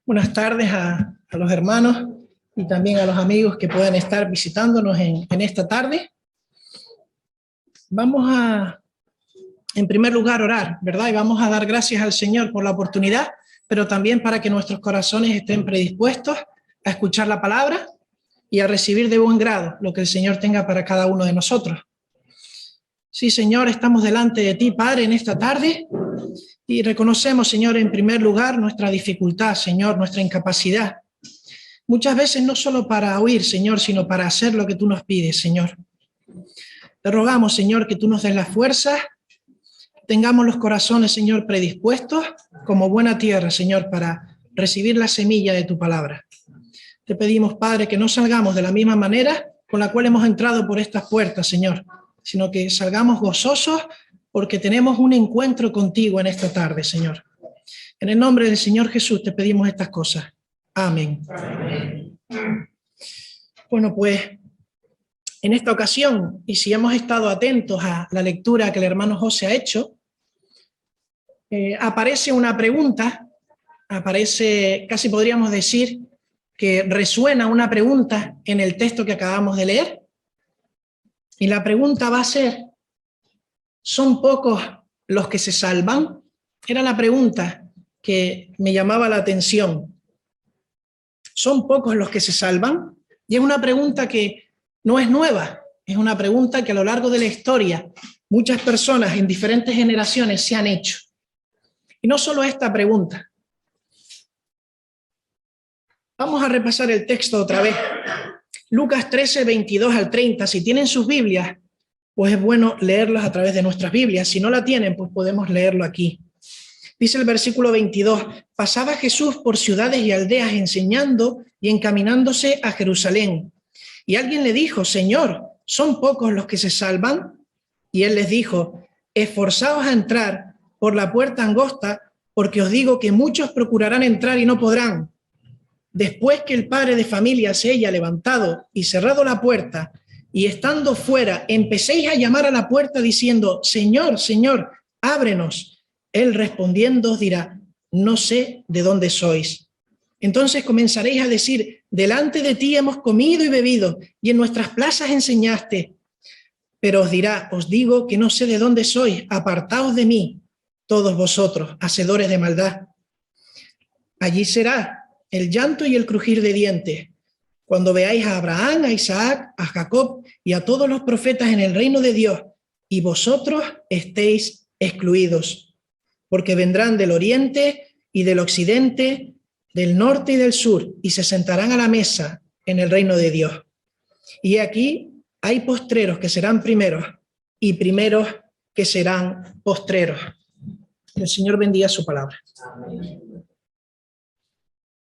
Buenas tardes a los hermanos y también a los amigos que puedan estar visitándonos en esta tarde. Vamos a, en primer lugar, orar, ¿verdad? Y vamos a dar gracias al Señor por la oportunidad, pero también para que nuestros corazones estén predispuestos a escuchar la palabra y a recibir de buen grado lo que el Señor tenga para cada uno de nosotros. Sí, Señor, estamos delante de ti, Padre, en esta tarde, y reconocemos, Señor, en primer lugar, nuestra dificultad, Señor, nuestra incapacidad. Muchas veces no solo para oír, Señor, sino para hacer lo que tú nos pides, Señor. Te rogamos, Señor, que tú nos des la fuerza, tengamos los corazones, Señor, predispuestos como buena tierra, Señor, para recibir la semilla de tu palabra. Te pedimos, Padre, que no salgamos de la misma manera con la cual hemos entrado por estas puertas, Señor, sino que salgamos gozosos porque tenemos un encuentro contigo en esta tarde, Señor. En el nombre del Señor Jesús te pedimos estas cosas. Amén. Amén. Bueno, pues en esta ocasión, y si hemos estado atentos a la lectura que el hermano José ha hecho, aparece una pregunta, casi podríamos decir que resuena una pregunta en el texto que acabamos de leer, y la pregunta va a ser: ¿son pocos los que se salvan? Era la pregunta que me llamaba la atención. ¿Son pocos los que se salvan? Y es una pregunta que no es nueva, es una pregunta que a lo largo de la historia muchas personas en diferentes generaciones se han hecho. Y no solo esta pregunta. Vamos a repasar el texto otra vez. Lucas 13, 22 al 30. Si tienen sus Biblias, pues es bueno leerlas a través de nuestras Biblias. Si no la tienen, pues podemos leerlo aquí. Dice el versículo 22, pasaba Jesús por ciudades y aldeas enseñando y encaminándose a Jerusalén. Y alguien le dijo: Señor, ¿son pocos los que se salvan? Y él les dijo: esforzaos a entrar por la puerta angosta, porque os digo que muchos procurarán entrar y no podrán. Después que el padre de familia se haya levantado y cerrado la puerta, y estando fuera, empecéis a llamar a la puerta diciendo: Señor, Señor, ábrenos. Él respondiendo os dirá: no sé de dónde sois. Entonces comenzaréis a decir: delante de ti hemos comido y bebido, y en nuestras plazas enseñaste. Pero os dirá: os digo que no sé de dónde sois, apartaos de mí, todos vosotros, hacedores de maldad. Allí será el llanto y el crujir de dientes, cuando veáis a Abraham, a Isaac, a Jacob y a todos los profetas en el reino de Dios, y vosotros estéis excluidos. Porque vendrán del oriente y del occidente, del norte y del sur, y se sentarán a la mesa en el reino de Dios. Y aquí hay postreros que serán primeros, y primeros que serán postreros. El Señor bendiga su palabra. Amén.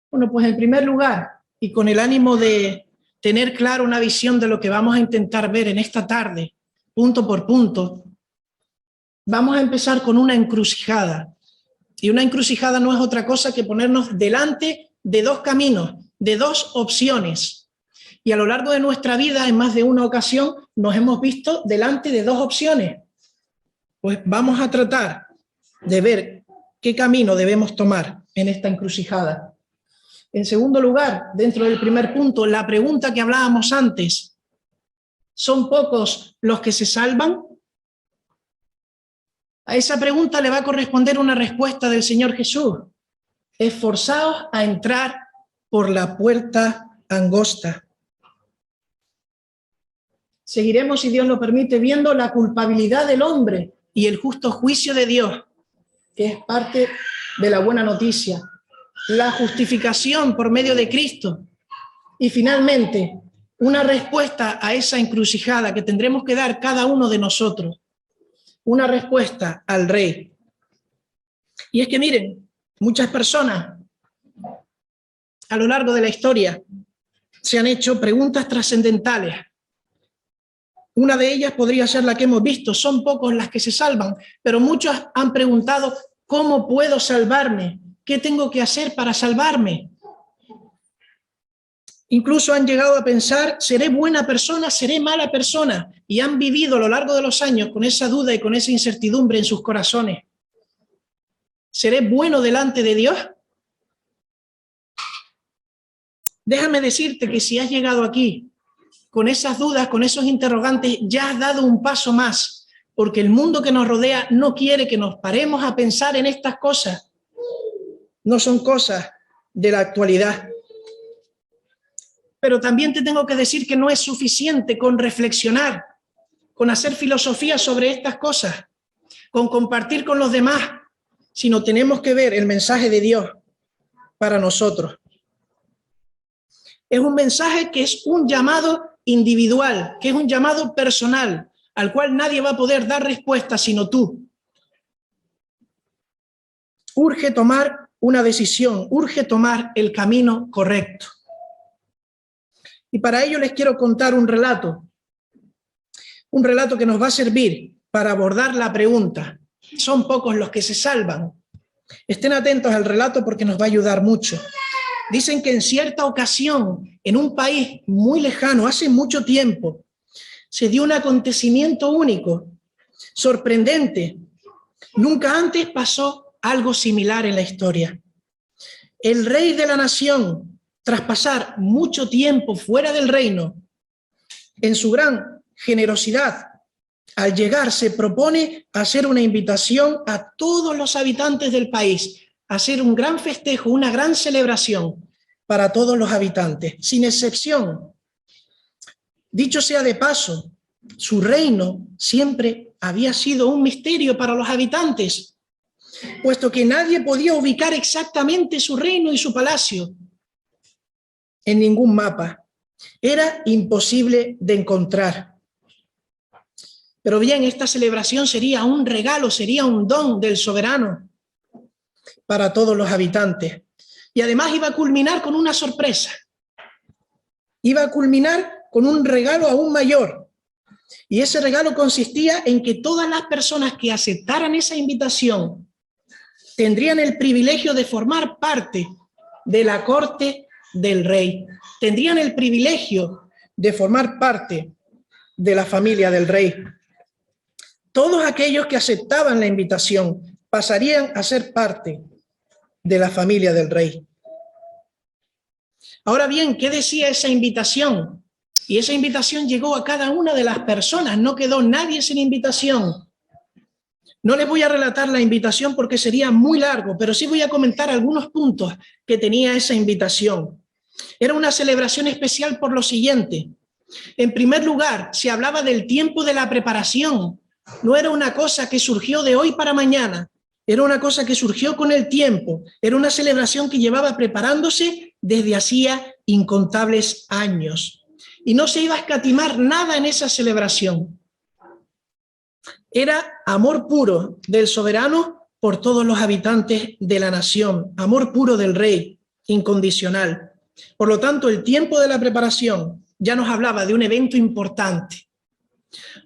Bueno, pues en primer lugar, y con el ánimo de tener clara una visión de lo que vamos a intentar ver en esta tarde, punto por punto, vamos a empezar con una encrucijada. Y una encrucijada no es otra cosa que ponernos delante de dos caminos, de dos opciones. Y a lo largo de nuestra vida, en más de una ocasión, nos hemos visto delante de dos opciones. Pues vamos a tratar de ver qué camino debemos tomar en esta encrucijada. En segundo lugar, dentro del primer punto, la pregunta que hablábamos antes: ¿son pocos los que se salvan? A esa pregunta le va a corresponder una respuesta del Señor Jesús: esforzaos a entrar por la puerta angosta. Seguiremos, si Dios lo permite, viendo la culpabilidad del hombre y el justo juicio de Dios, que es parte de la buena noticia, la justificación por medio de Cristo, y finalmente una respuesta a esa encrucijada que tendremos que dar cada uno de nosotros. Una respuesta al Rey. Y es que miren, muchas personas a lo largo de la historia se han hecho preguntas trascendentales. Una de ellas podría ser la que hemos visto: son pocos las que se salvan, pero muchos han preguntado: ¿cómo puedo salvarme? ¿Qué tengo que hacer para salvarme? Incluso han llegado a pensar: ¿seré buena persona? ¿Seré mala persona? Y han vivido a lo largo de los años con esa duda y con esa incertidumbre en sus corazones. ¿Seré bueno delante de Dios? Déjame decirte que si has llegado aquí con esas dudas, con esos interrogantes, ya has dado un paso más, porque el mundo que nos rodea no quiere que nos paremos a pensar en estas cosas. No son cosas de la actualidad. Pero también te tengo que decir que no es suficiente con reflexionar, con hacer filosofía sobre estas cosas, con compartir con los demás, sino tenemos que ver el mensaje de Dios para nosotros. Es un mensaje que es un llamado individual, que es un llamado personal, al cual nadie va a poder dar respuesta sino tú. Urge tomar una decisión, urge tomar el camino correcto. Y para ello les quiero contar un relato que nos va a servir para abordar la pregunta. Son pocos los que se salvan. Estén atentos al relato porque nos va a ayudar mucho. Dicen que en cierta ocasión, en un país muy lejano, hace mucho tiempo, se dio un acontecimiento único, sorprendente. Nunca antes pasó algo similar en la historia. El rey de la nación, tras pasar mucho tiempo fuera del reino, en su gran generosidad, al llegar se propone hacer una invitación a todos los habitantes del país, hacer un gran festejo, una gran celebración para todos los habitantes, sin excepción. Dicho sea de paso, su reino siempre había sido un misterio para los habitantes, puesto que nadie podía ubicar exactamente su reino y su palacio en ningún mapa. Era imposible de encontrar. Pero bien, esta celebración sería un regalo, sería un don del soberano para todos los habitantes. Y además iba a culminar con una sorpresa. Iba a culminar con un regalo aún mayor. Y ese regalo consistía en que todas las personas que aceptaran esa invitación tendrían el privilegio de formar parte de la corte del rey. Tendrían el privilegio de formar parte de la familia del rey. Todos aquellos que aceptaban la invitación pasarían a ser parte de la familia del rey. Ahora bien, ¿qué decía esa invitación? Y esa invitación llegó a cada una de las personas, no quedó nadie sin invitación. No les voy a relatar la invitación porque sería muy largo, pero sí voy a comentar algunos puntos que tenía esa invitación. Era una celebración especial por lo siguiente. En primer lugar, se hablaba del tiempo de la preparación. No era una cosa que surgió de hoy para mañana, era una cosa que surgió con el tiempo, era una celebración que llevaba preparándose desde hacía incontables años. Y no se iba a escatimar nada en esa celebración. Era amor puro del soberano por todos los habitantes de la nación, amor puro del rey, incondicional. Por lo tanto, el tiempo de la preparación ya nos hablaba de un evento importante.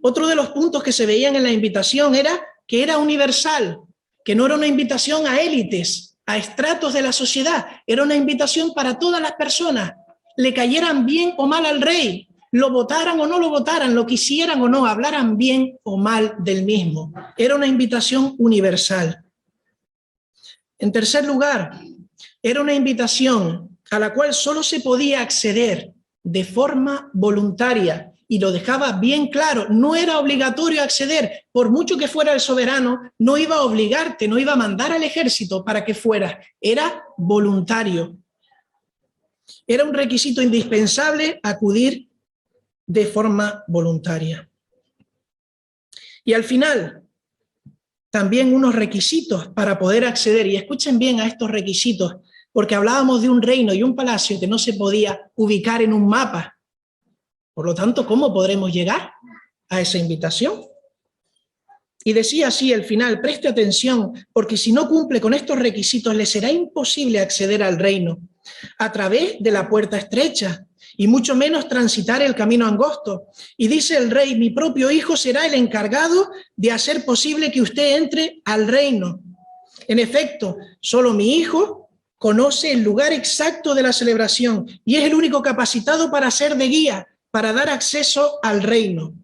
Otro de los puntos que se veían en la invitación era que era universal, que no era una invitación a élites, a estratos de la sociedad, era una invitación para todas las personas, le cayeran bien o mal al rey, lo votaran o no lo votaran, lo quisieran o no, hablaran bien o mal del mismo. Era una invitación universal. En tercer lugar, era una invitación a la cual solo se podía acceder de forma voluntaria, y lo dejaba bien claro, no era obligatorio acceder, por mucho que fuera el soberano, no iba a obligarte, no iba a mandar al ejército para que fueras, era voluntario. Era un requisito indispensable acudir de forma voluntaria. Y al final, también unos requisitos para poder acceder, y escuchen bien a estos requisitos, porque hablábamos de un reino y un palacio que no se podía ubicar en un mapa. Por lo tanto, ¿cómo podremos llegar a esa invitación? Y decía así al final, preste atención, porque si no cumple con estos requisitos, le será imposible acceder al reino a través de la puerta estrecha, y mucho menos transitar el camino angosto. Y dice el rey, mi propio hijo será el encargado de hacer posible que usted entre al reino. En efecto, solo mi hijo conoce el lugar exacto de la celebración y es el único capacitado para ser de guía, para dar acceso al reino.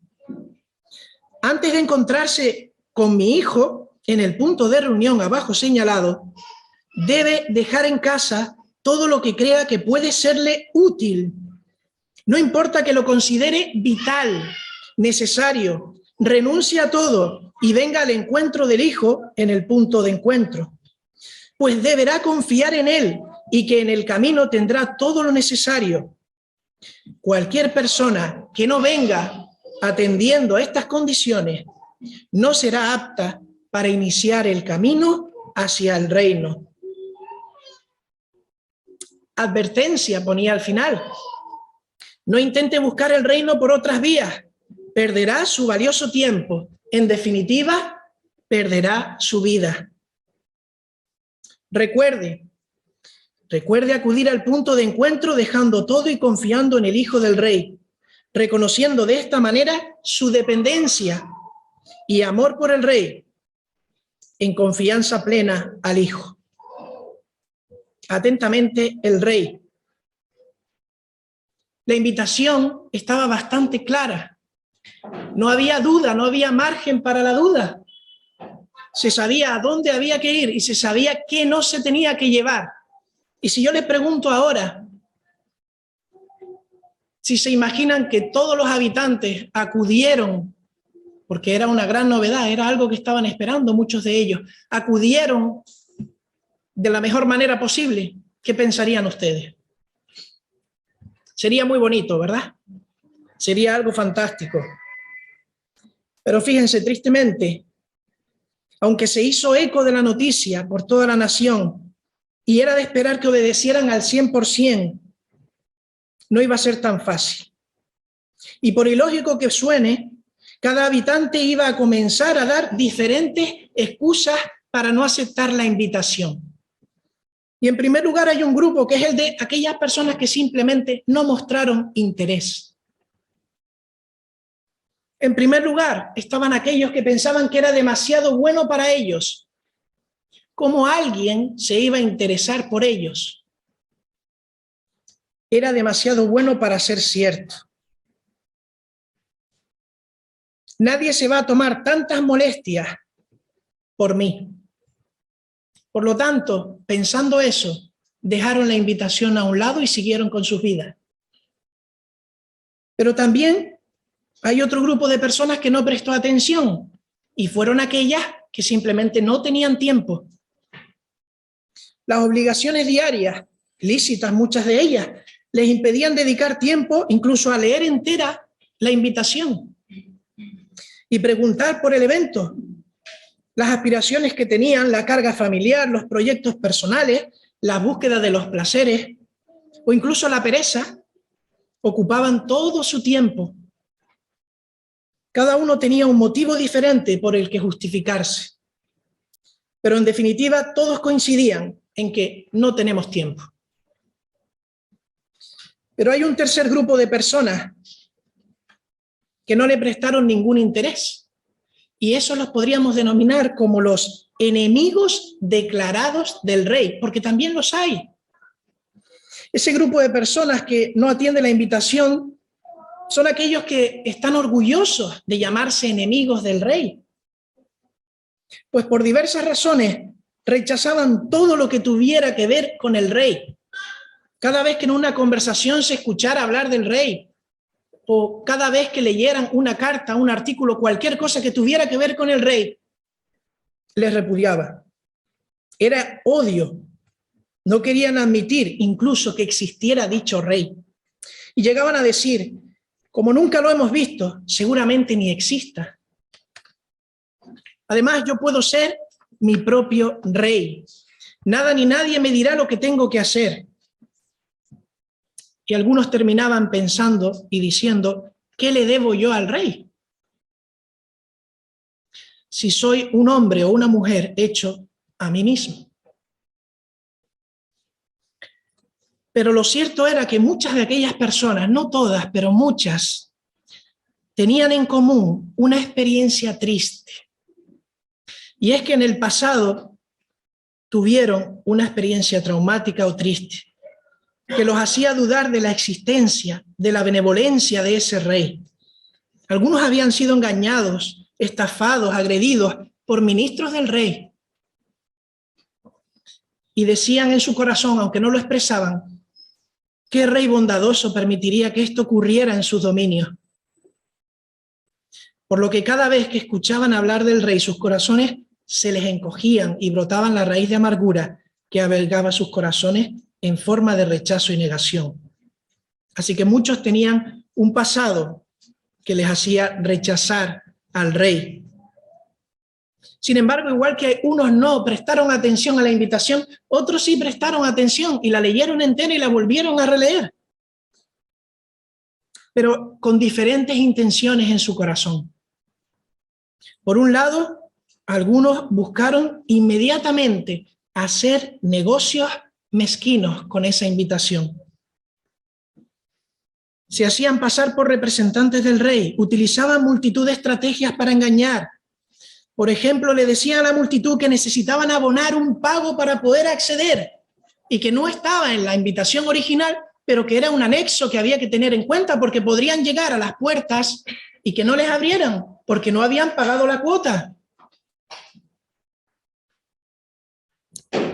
Antes de encontrarse con mi hijo en el punto de reunión abajo señalado, debe dejar en casa todo lo que crea que puede serle útil. No importa que lo considere vital, necesario, renuncie a todo y venga al encuentro del Hijo en el punto de encuentro, pues deberá confiar en Él y que en el camino tendrá todo lo necesario. Cualquier persona que no venga atendiendo a estas condiciones no será apta para iniciar el camino hacia el reino. Advertencia ponía al final. No intente buscar el reino por otras vías. Perderá su valioso tiempo. En definitiva, perderá su vida. Recuerde acudir al punto de encuentro dejando todo y confiando en el Hijo del Rey, reconociendo de esta manera su dependencia y amor por el Rey, en confianza plena al Hijo. Atentamente, el Rey. La invitación estaba bastante clara. No había duda, no había margen para la duda. Se sabía a dónde había que ir y se sabía qué no se tenía que llevar. Y si yo les pregunto ahora, si se imaginan que todos los habitantes acudieron, porque era una gran novedad, era algo que estaban esperando muchos de ellos, acudieron de la mejor manera posible, ¿qué pensarían ustedes? Sería muy bonito, ¿verdad? Sería algo fantástico. Pero fíjense, tristemente, aunque se hizo eco de la noticia por toda la nación y era de esperar que obedecieran al 100%, no iba a ser tan fácil. Y por ilógico que suene, cada habitante iba a comenzar a dar diferentes excusas para no aceptar la invitación. Y en primer lugar hay un grupo que es el de aquellas personas que simplemente no mostraron interés. En primer lugar estaban aquellos que pensaban que era demasiado bueno para ellos. ¿Cómo alguien se iba a interesar por ellos? Era demasiado bueno para ser cierto. Nadie se va a tomar tantas molestias por mí. Por lo tanto, pensando eso, dejaron la invitación a un lado y siguieron con sus vidas. Pero también hay otro grupo de personas que no prestó atención y fueron aquellas que simplemente no tenían tiempo. Las obligaciones diarias, lícitas muchas de ellas, les impedían dedicar tiempo incluso a leer entera la invitación y preguntar por el evento. Las aspiraciones que tenían, la carga familiar, los proyectos personales, la búsqueda de los placeres o incluso la pereza, ocupaban todo su tiempo. Cada uno tenía un motivo diferente por el que justificarse. Pero en definitiva, todos coincidían en que no tenemos tiempo. Pero hay un tercer grupo de personas que no le prestaron ningún interés. Y eso los podríamos denominar como los enemigos declarados del rey, porque también los hay. Ese grupo de personas que no atiende la invitación son aquellos que están orgullosos de llamarse enemigos del rey. Pues por diversas razones rechazaban todo lo que tuviera que ver con el rey. Cada vez que en una conversación se escuchara hablar del rey, o cada vez que leyeran una carta, un artículo, cualquier cosa que tuviera que ver con el rey, les repudiaba. Era odio. No querían admitir incluso que existiera dicho rey. Y llegaban a decir, como nunca lo hemos visto, seguramente ni exista. Además, yo puedo ser mi propio rey. Nada ni nadie me dirá lo que tengo que hacer. Y algunos terminaban pensando y diciendo, ¿qué le debo yo al rey? Si soy un hombre o una mujer hecho a mí mismo. Pero lo cierto era que muchas de aquellas personas, no todas, pero muchas, tenían en común una experiencia triste. Y es que en el pasado tuvieron una experiencia traumática o triste, que los hacía dudar de la existencia, de la benevolencia de ese rey. Algunos habían sido engañados, estafados, agredidos por ministros del rey. y decían en su corazón, aunque no lo expresaban, ¿qué rey bondadoso permitiría que esto ocurriera en sus dominios? Por lo que cada vez que escuchaban hablar del rey, sus corazones se les encogían y brotaban la raíz de amargura que albergaba sus corazones en forma de rechazo y negación. Así que muchos tenían un pasado que les hacía rechazar al rey. Sin embargo, igual que unos no prestaron atención a la invitación, otros sí prestaron atención y la leyeron entera y la volvieron a releer, pero con diferentes intenciones en su corazón. Por un lado, algunos buscaron inmediatamente hacer negocios mezquinos con esa invitación. Se hacían pasar por representantes del rey, utilizaban multitud de estrategias para engañar. Por ejemplo, le decían a la multitud que necesitaban abonar un pago para poder acceder y que no estaba en la invitación original, pero que era un anexo que había que tener en cuenta porque podrían llegar a las puertas y que no les abrieran porque no habían pagado la cuota.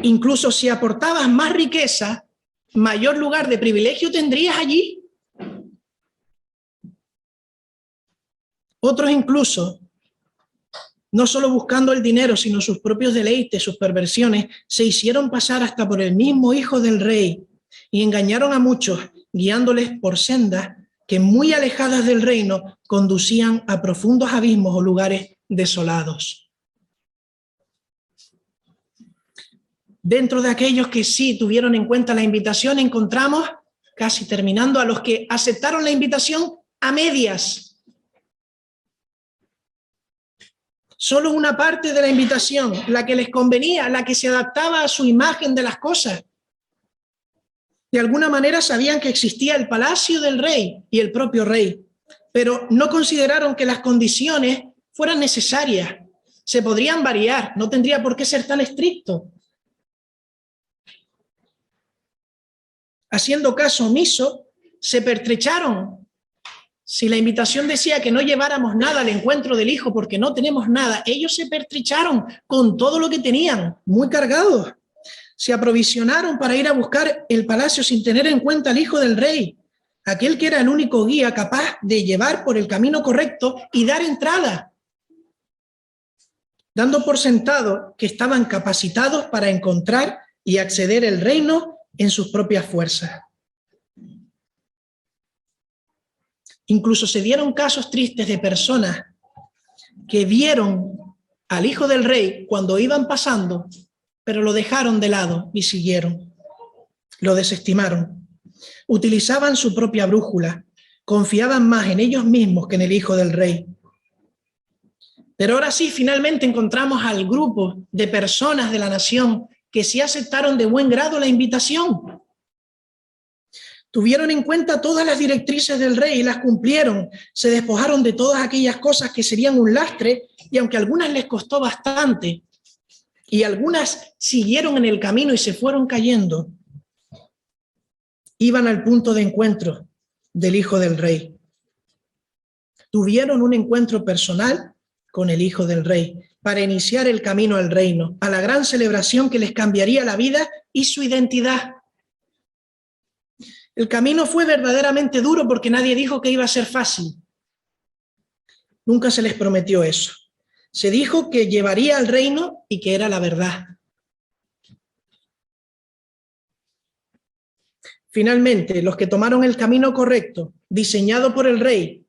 Incluso si aportabas más riqueza, mayor lugar de privilegio tendrías allí. Otros incluso, no solo buscando el dinero, sino sus propios deleites, sus perversiones, se hicieron pasar hasta por el mismo hijo del rey y engañaron a muchos, guiándoles por sendas que muy alejadas del reino conducían a profundos abismos o lugares desolados. Dentro de aquellos que sí tuvieron en cuenta la invitación, encontramos, casi terminando, a los que aceptaron la invitación a medias. Solo una parte de la invitación, la que les convenía, la que se adaptaba a su imagen de las cosas. De alguna manera sabían que existía el palacio del rey y el propio rey, pero no consideraron que las condiciones fueran necesarias. Se podrían variar, no tendría por qué ser tan estricto. Haciendo caso omiso, se pertrecharon. Si la invitación decía que no lleváramos nada al encuentro del hijo porque no tenemos nada, ellos se pertrecharon con todo lo que tenían, muy cargados. Se aprovisionaron para ir a buscar el palacio sin tener en cuenta al hijo del rey, aquel que era el único guía capaz de llevar por el camino correcto y dar entrada, dando por sentado que estaban capacitados para encontrar y acceder al reino en sus propias fuerzas. Incluso se dieron casos tristes de personas que vieron al hijo del rey cuando iban pasando, pero lo dejaron de lado y siguieron. Lo desestimaron. Utilizaban su propia brújula, confiaban más en ellos mismos que en el hijo del rey. Pero ahora sí, finalmente encontramos al grupo de personas de la nación que sí aceptaron de buen grado la invitación. Tuvieron en cuenta todas las directrices del rey y las cumplieron. Se despojaron de todas aquellas cosas que serían un lastre, y aunque a algunas les costó bastante, y algunas siguieron en el camino y se fueron cayendo, iban al punto de encuentro del hijo del rey. Tuvieron un encuentro personal con el hijo del rey para iniciar el camino al reino, a la gran celebración que les cambiaría la vida y su identidad. El camino fue verdaderamente duro porque nadie dijo que iba a ser fácil. Nunca se les prometió eso. Se dijo que llevaría al reino y que era la verdad. Finalmente, los que tomaron el camino correcto, diseñado por el rey,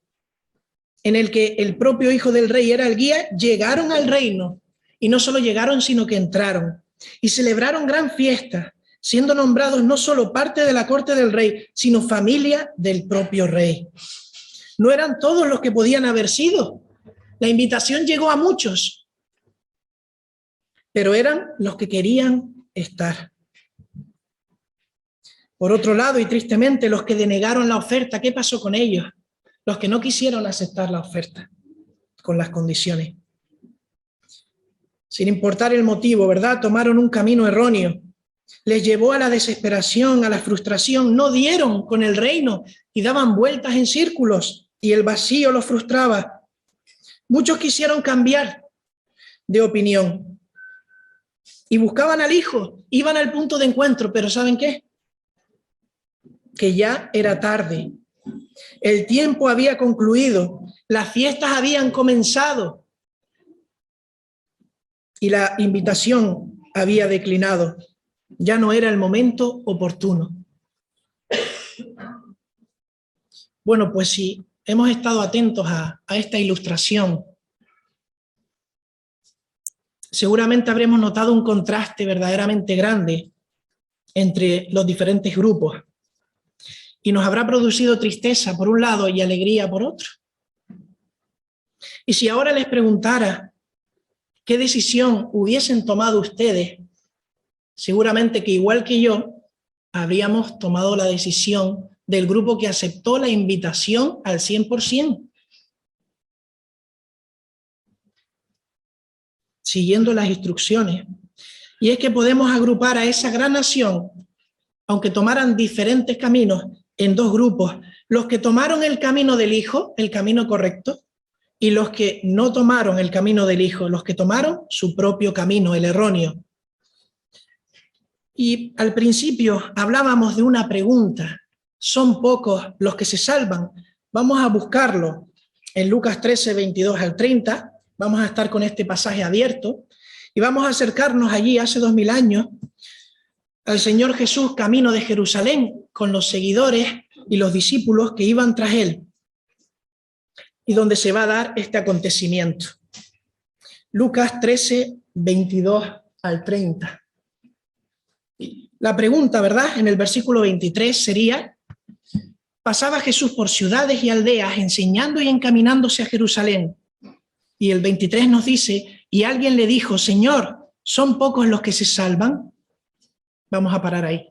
en el que el propio hijo del rey era el guía, llegaron al reino. Y no solo llegaron, sino que entraron. Y celebraron gran fiesta, siendo nombrados no solo parte de la corte del rey, sino familia del propio rey. No eran todos los que podían haber sido. La invitación llegó a muchos, pero eran los que querían estar. Por otro lado, y tristemente, los que denegaron la oferta, ¿qué pasó con ellos? Los que no quisieron aceptar la oferta con las condiciones. Sin importar el motivo, ¿verdad? Tomaron un camino erróneo. Les llevó a la desesperación, a la frustración. No dieron con el reino y daban vueltas en círculos y el vacío los frustraba. Muchos quisieron cambiar de opinión. y buscaban al hijo, iban al punto de encuentro, pero ¿saben qué? Que ya era tarde. El tiempo había concluido, las fiestas habían comenzado y la invitación había declinado. Ya no era el momento oportuno. Bueno, pues si hemos estado atentos a esta ilustración, seguramente habremos notado un contraste verdaderamente grande entre los diferentes grupos y nos habrá producido tristeza por un lado y alegría por otro. Y si ahora les preguntara qué decisión hubiesen tomado ustedes, seguramente que igual que yo, habríamos tomado la decisión del grupo que aceptó la invitación al 100%, siguiendo las instrucciones. Y es que podemos agrupar a esa gran nación, aunque tomaran diferentes caminos, en dos grupos: los que tomaron el camino del Hijo, el camino correcto, y los que no tomaron el camino del Hijo, los que tomaron su propio camino, el erróneo. Y al principio hablábamos de una pregunta: ¿son pocos los que se salvan? Vamos a buscarlo en Lucas 13, 22 al 30, vamos a estar con este pasaje abierto, y vamos a acercarnos allí hace 2000 años, al Señor Jesús camino de Jerusalén, con los seguidores y los discípulos que iban tras él, y donde se va a dar este acontecimiento. Lucas 13, 22 al 30. La pregunta, ¿verdad?, en el versículo 23 sería: pasaba Jesús por ciudades y aldeas, enseñando y encaminándose a Jerusalén. Y el 23 nos dice: y alguien le dijo, Señor, ¿son pocos los que se salvan? Vamos a parar ahí.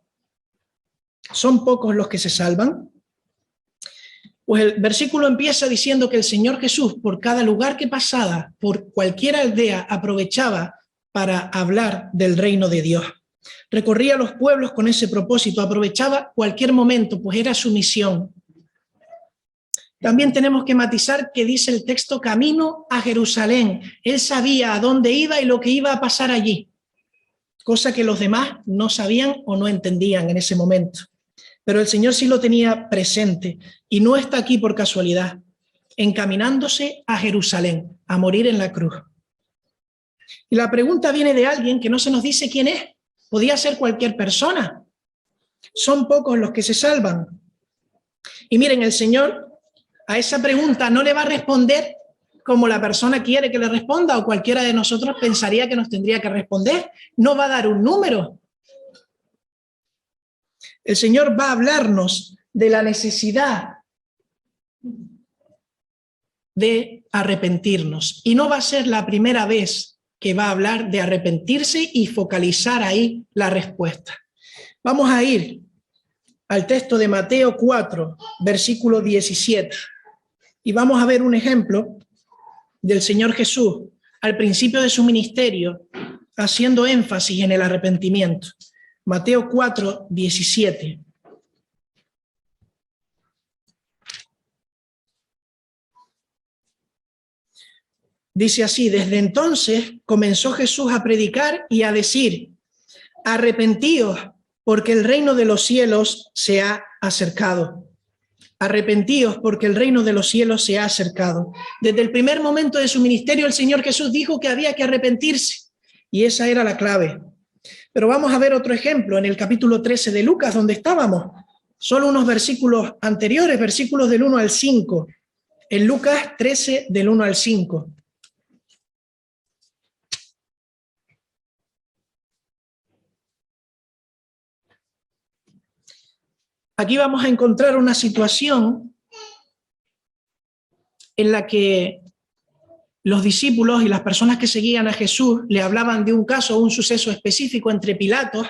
¿Son pocos los que se salvan? Pues el versículo empieza diciendo que el Señor Jesús, por cada lugar que pasaba, por cualquier aldea, aprovechaba para hablar del reino de Dios. Recorría los pueblos con ese propósito, aprovechaba cualquier momento, pues era su misión. También tenemos que matizar que dice el texto camino a Jerusalén. Él sabía a dónde iba y lo que iba a pasar allí, cosa que los demás no sabían o no entendían en ese momento. Pero el Señor sí lo tenía presente y no está aquí por casualidad, encaminándose a Jerusalén, a morir en la cruz. Y la pregunta viene de alguien que no se nos dice quién es. Podía ser cualquier persona. Son pocos los que se salvan. Y miren, el Señor a esa pregunta no le va a responder como la persona quiere que le responda o cualquiera de nosotros pensaría que nos tendría que responder. No va a dar un número. El Señor va a hablarnos de la necesidad de arrepentirnos. Y no va a ser la primera vez que va a hablar de arrepentirse y focalizar ahí la respuesta. Vamos a ir al texto de Mateo 4, versículo 17. Y vamos a ver un ejemplo del Señor Jesús al principio de su ministerio, haciendo énfasis en el arrepentimiento. Mateo 4, 17. Dice así: desde entonces comenzó Jesús a predicar y a decir: arrepentíos, porque el reino de los cielos se ha acercado. Arrepentíos, porque el reino de los cielos se ha acercado. Desde el primer momento de su ministerio, el Señor Jesús dijo que había que arrepentirse, y esa era la clave. Pero vamos a ver otro ejemplo en el capítulo 13 de Lucas, donde estábamos. Solo unos versículos anteriores, versículos del 1 al 5. En Lucas 13, del 1 al 5. Aquí vamos a encontrar una situación en la que los discípulos y las personas que seguían a Jesús le hablaban de un caso o un suceso específico entre Pilatos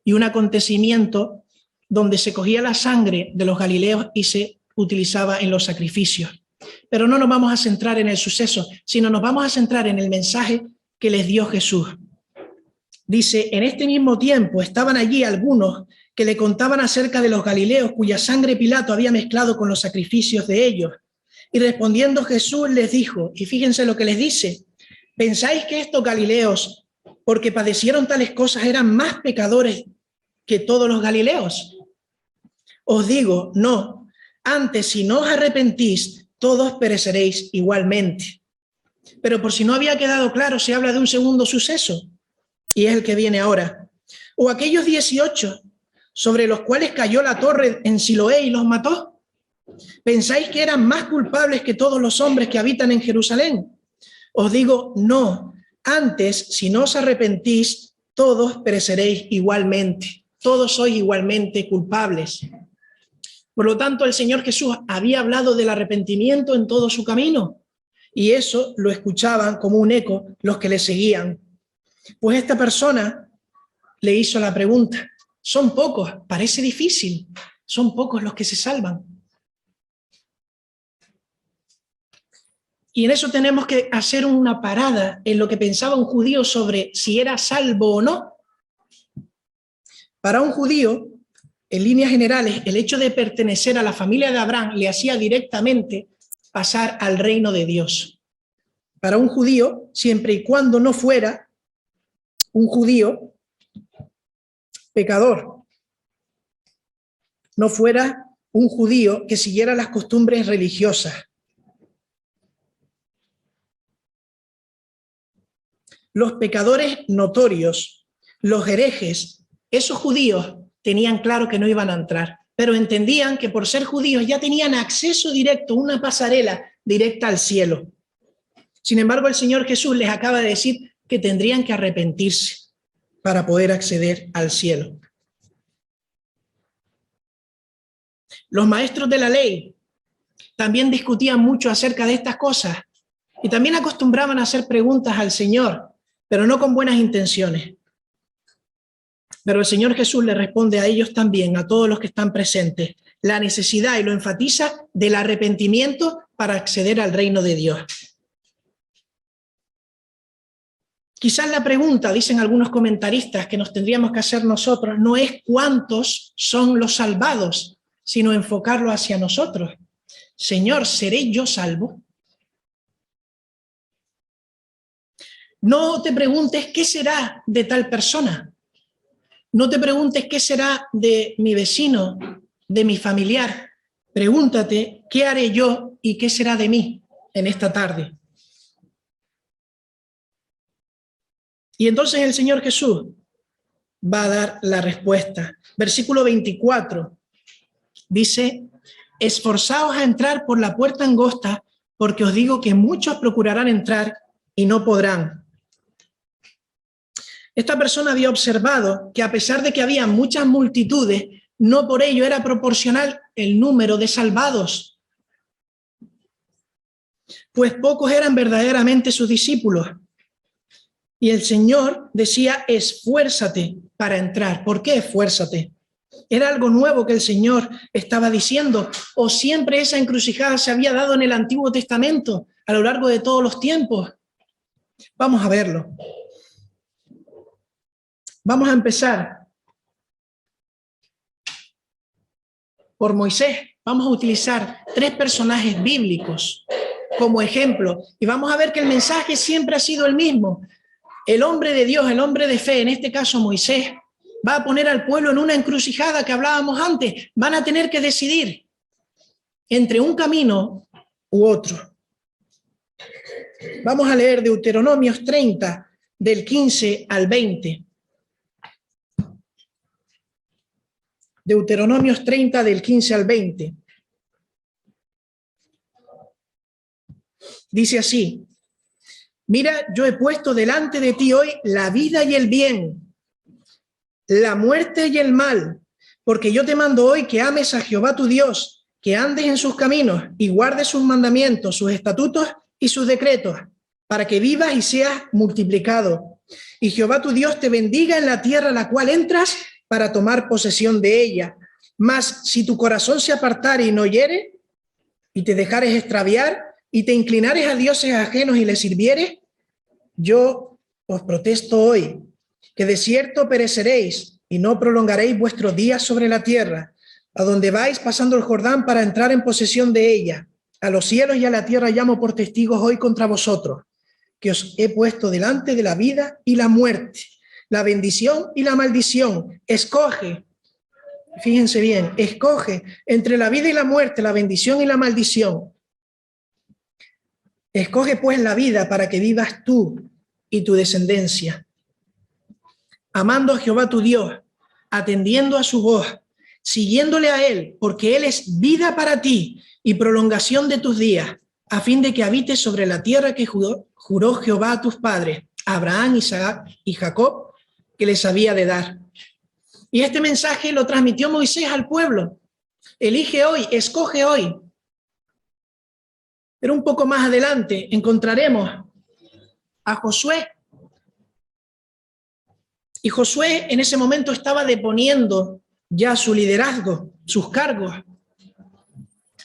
y un acontecimiento donde se cogía la sangre de los galileos y se utilizaba en los sacrificios. Pero no nos vamos a centrar en el suceso, sino nos vamos a centrar en el mensaje que les dio Jesús. Dice: en este mismo tiempo estaban allí algunos que le contaban acerca de los galileos cuya sangre Pilato había mezclado con los sacrificios de ellos. Y respondiendo Jesús les dijo, y fíjense lo que les dice: ¿pensáis que estos galileos porque padecieron tales cosas, eran más pecadores que todos los galileos? Os digo, no. Antes, si no os arrepentís, todos pereceréis igualmente. Pero por si no había quedado claro, se habla de un segundo suceso, y es el que viene ahora. O aquellos 18 sobre los cuales cayó la torre en Siloé y los mató. ¿Pensáis que eran más culpables que todos los hombres que habitan en Jerusalén? Os digo, no. Antes, si no os arrepentís, todos pereceréis igualmente. Todos sois igualmente culpables. Por lo tanto, el Señor Jesús había hablado del arrepentimiento en todo su camino, y eso lo escuchaban como un eco los que le seguían. Pues esta persona le hizo la pregunta: son pocos, parece difícil, son pocos los que se salvan. Y en eso tenemos que hacer una parada en lo que pensaba un judío sobre si era salvo o no. Para un judío, en líneas generales, el hecho de pertenecer a la familia de Abraham le hacía directamente pasar al reino de Dios. Para un judío, siempre y cuando no fuera un judío pecador, no fuera un judío que siguiera las costumbres religiosas. Los pecadores notorios, los herejes, esos judíos tenían claro que no iban a entrar, pero entendían que por ser judíos ya tenían acceso directo, una pasarela directa al cielo. Sin embargo, el Señor Jesús les acaba de decir que tendrían que arrepentirse para poder acceder al cielo. Los maestros de la ley también discutían mucho acerca de estas cosas y también acostumbraban a hacer preguntas al Señor, pero no con buenas intenciones. Pero el Señor Jesús le responde a ellos también, a todos los que están presentes, la necesidad, y lo enfatiza, del arrepentimiento para acceder al reino de Dios. Quizás la pregunta, dicen algunos comentaristas, que nos tendríamos que hacer nosotros, no es cuántos son los salvados, sino enfocarlo hacia nosotros. Señor, ¿seré yo salvo? No te preguntes qué será de tal persona. No te preguntes qué será de mi vecino, de mi familiar. Pregúntate qué haré yo y qué será de mí en esta tarde. Y entonces el Señor Jesús va a dar la respuesta. Versículo 24 dice: esforzaos a entrar por la puerta angosta, porque os digo que muchos procurarán entrar y no podrán. Esta persona había observado que a pesar de que había muchas multitudes, no por ello era proporcional el número de salvados, pues pocos eran verdaderamente sus discípulos. Y el Señor decía: esfuérzate para entrar. ¿Por qué esfuérzate? ¿Era algo nuevo que el Señor estaba diciendo? ¿O siempre esa encrucijada se había dado en el Antiguo Testamento a lo largo de todos los tiempos? Vamos a verlo. Vamos a empezar por Moisés. Vamos a utilizar 3 personajes bíblicos como ejemplo y vamos a ver que el mensaje siempre ha sido el mismo. El hombre de Dios, el hombre de fe, en este caso Moisés, va a poner al pueblo en una encrucijada que hablábamos antes. Van a tener que decidir entre un camino u otro. Vamos a leer Deuteronomios 30, del 15 al 20. Deuteronomios 30, del 15 al 20. Dice así: mira, yo he puesto delante de ti hoy la vida y el bien, la muerte y el mal, porque yo te mando hoy que ames a Jehová tu Dios, que andes en sus caminos y guardes sus mandamientos, sus estatutos y sus decretos, para que vivas y seas multiplicado. Y Jehová tu Dios te bendiga en la tierra a la cual entras para tomar posesión de ella. Mas si tu corazón se apartare y no oyere, y te dejares extraviar, y te inclinares a dioses ajenos y les sirvieres, yo os protesto hoy, que de cierto pereceréis y no prolongaréis vuestros días sobre la tierra, a donde vais pasando el Jordán para entrar en posesión de ella. A los cielos y a la tierra llamo por testigos hoy contra vosotros, que os he puesto delante de la vida y la muerte, la bendición y la maldición. Escoge, fíjense bien, escoge entre la vida y la muerte, la bendición y la maldición. Escoge pues la vida para que vivas tú y tu descendencia, amando a Jehová tu Dios, atendiendo a su voz, siguiéndole a él, porque él es vida para ti y prolongación de tus días, a fin de que habites sobre la tierra que juró Jehová a tus padres, Abraham, Isaac y Jacob, que les había de dar. Y este mensaje lo transmitió Moisés al pueblo. Elige hoy, escoge hoy. Pero un poco más adelante encontraremos a Josué. Y Josué en ese momento estaba deponiendo ya su liderazgo, sus cargos.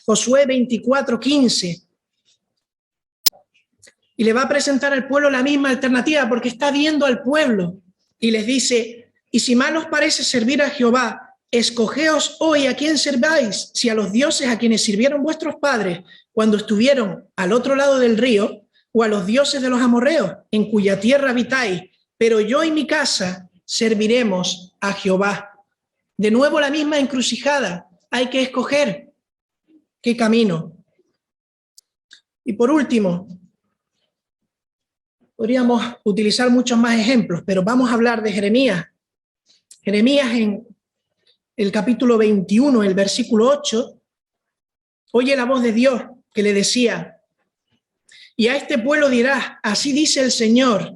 Josué 24:15. Y le va a presentar al pueblo la misma alternativa porque está viendo al pueblo y les dice: y si mal os parece servir a Jehová, escogeos hoy a quién serváis, si a los dioses a quienes sirvieron vuestros padres cuando estuvieron al otro lado del río, o a los dioses de los amorreos, en cuya tierra habitáis, pero yo y mi casa serviremos a Jehová. De nuevo la misma encrucijada, hay que escoger qué camino. Y por último, podríamos utilizar muchos más ejemplos, pero vamos a hablar de Jeremías. Jeremías en el capítulo 21, el versículo 8, oye la voz de Dios que le decía: y a este pueblo dirás, así dice el Señor,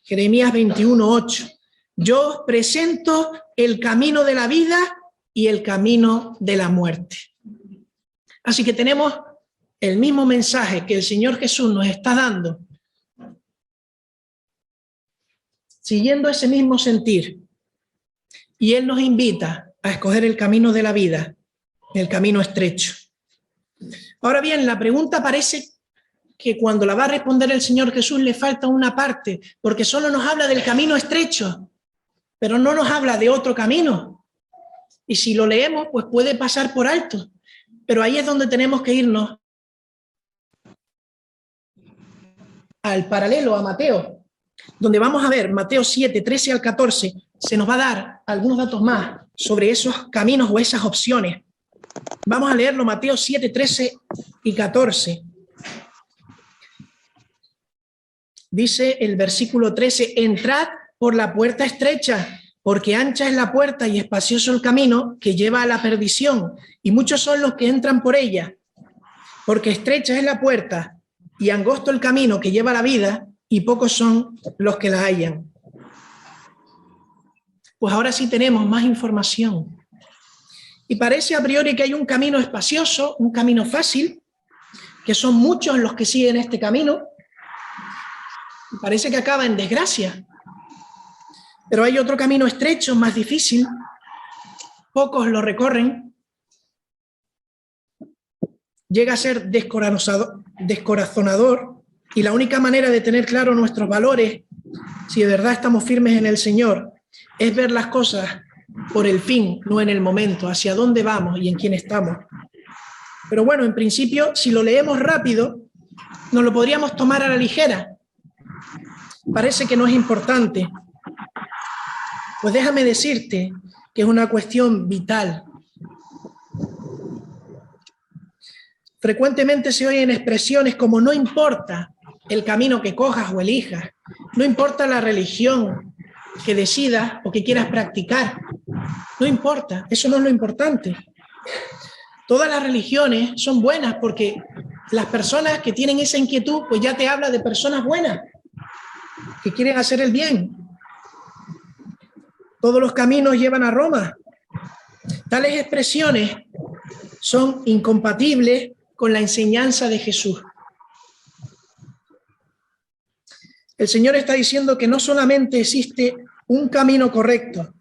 Jeremías 21:8, yo os presento el camino de la vida y el camino de la muerte. Así que tenemos el mismo mensaje que el Señor Jesús nos está dando, siguiendo ese mismo sentir. Y Él nos invita a escoger el camino de la vida, el camino estrecho. Ahora bien, la pregunta parece que cuando la va a responder el Señor Jesús le falta una parte, porque solo nos habla del camino estrecho, pero no nos habla de otro camino. Y si lo leemos, pues puede pasar por alto. Pero ahí es donde tenemos que irnos al paralelo, a Mateo, donde vamos a ver Mateo 7, 13 al 14, se nos va a dar algunos datos más sobre esos caminos o esas opciones. Vamos a leerlo, Mateo 7, 13 y 14. Dice el versículo 13, entrad por la puerta estrecha, porque ancha es la puerta y espacioso el camino que lleva a la perdición, y muchos son los que entran por ella, porque estrecha es la puerta y angosto el camino que lleva a la vida, y pocos son los que la hallan. Pues ahora sí tenemos más información. Y parece a priori que hay un camino espacioso, un camino fácil, que son muchos los que siguen este camino. Y parece que acaba en desgracia. Pero hay otro camino estrecho, más difícil. Pocos lo recorren. Llega a ser descorazonador. Y la única manera de tener claro nuestros valores, si de verdad estamos firmes en el Señor, es ver las cosas por el fin, no en el momento, hacia dónde vamos y en quién estamos. Pero bueno, en principio, si lo leemos rápido, nos lo podríamos tomar a la ligera. Parece que no es importante. Pues déjame decirte que es una cuestión vital. Frecuentemente se oyen expresiones como no importa el camino que cojas o elijas, no importa la religión que decidas o que quieras practicar, no importa, eso no es lo importante. Todas las religiones son buenas porque las personas que tienen esa inquietud, pues ya te habla de personas buenas, que quieren hacer el bien. Todos los caminos llevan a Roma. Tales expresiones son incompatibles con la enseñanza de Jesús. El Señor está diciendo que no solamente existe un camino correcto,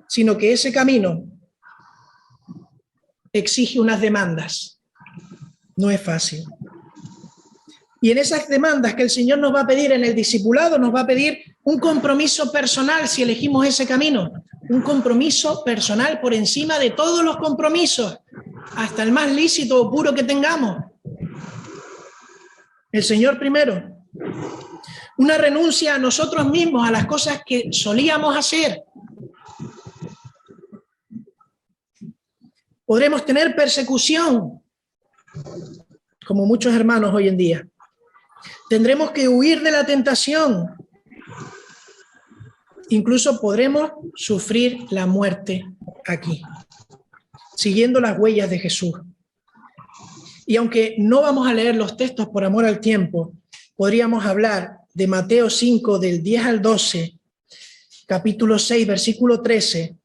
sino que ese camino exige unas demandas. No es fácil. Y en esas demandas que el Señor nos va a pedir en el discipulado, nos va a pedir un compromiso personal si elegimos ese camino. Un compromiso personal por encima de todos los compromisos, hasta el más lícito o puro que tengamos. El Señor primero. Una renuncia a nosotros mismos, a las cosas que solíamos hacer. Podremos tener persecución, como muchos hermanos hoy en día. Tendremos que huir de la tentación. Incluso podremos sufrir la muerte aquí, siguiendo las huellas de Jesús. Y aunque no vamos a leer los textos por amor al tiempo, podríamos hablar de Mateo 5, del 10 al 12, capítulo 6, versículo 13,